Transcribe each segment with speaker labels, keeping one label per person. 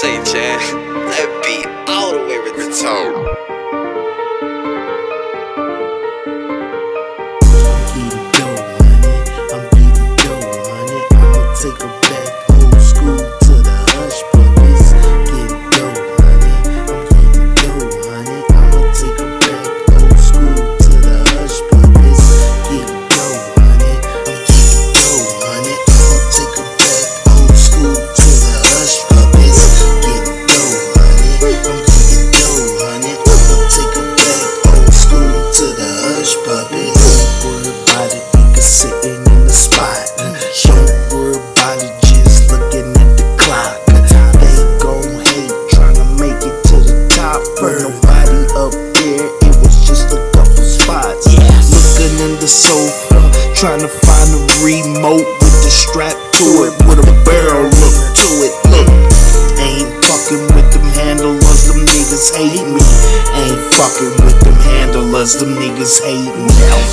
Speaker 1: say, Chan, that beat all the way retarded.
Speaker 2: Take her back old school to the hush puppies. Get dough, honey. I'm getting dough, honey. I'ma take her back old school to the hush puppies. Get dough, honey. I'm getting dough, honey. I'ma take her back old school to the hush puppies. Get dough, honey. I'm getting dough, honey. I'ma take her back old school to the hush puppies. Don't worry about it, nigga sitting in the spot. Don't worry about it, just looking at the clock. They gon' hate, tryna make it to the top. But nobody up there, it was just a couple spots. Looking in the sofa, tryna find a remote with the strap to it, with a barrel look to it. Look, ain't fucking with them handlers, them niggas hate me. Ain't fucking with them handlers, them niggas hate me.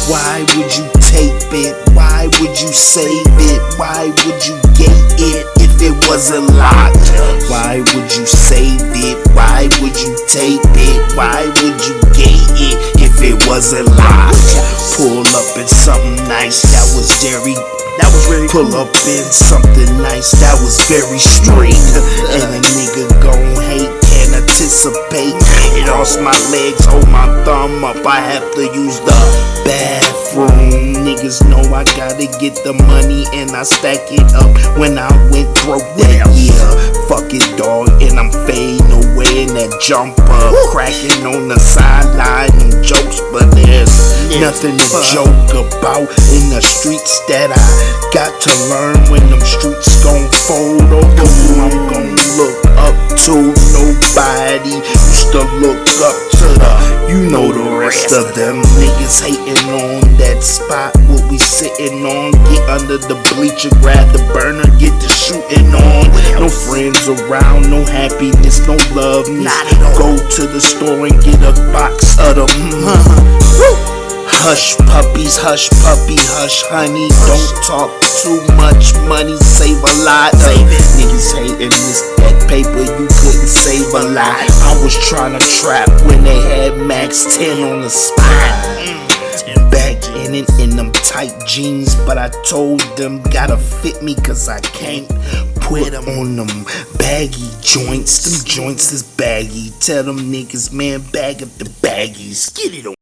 Speaker 2: Why would you tape it? Why would you save it? Why would you gate it if it wasn't locked? Why would you save it? Why would you tape it? Why would you gate it if it wasn't locked? Pull up in something nice that was very Pull up in something nice that was very straight. And a nigga gon' hate, can't anticipate. Lost my legs, hold my thumb up, I have to use the bathroom. Niggas know I gotta get the money and I stack it up when I went broke that year. Fuck it, dog, and I'm fading away in that jumper, cracking on the sideline and jokes, but there's nothing to joke about in the streets that I got to learn. When them streets gon' fold over, who I'm gon' look up to. Nobody used to look up to the rest of them niggas hating on that spot. What we sitting on, get under the bleacher, grab the burner, get the shooting on. No friends around, no happiness, no love. Go to the store and get a box of them. Hush puppies, hush puppy, hush honey. Don't talk too much money, save a lot. Niggas hating that paper, you couldn't save a lot. I was trying to trap when they had Max 10 on the spot. Back in it in them tight jeans, but I told them gotta fit me cause I can't put them on them baggy joints. Them joints is baggy. Tell them niggas, man, bag up the baggies. Get it on.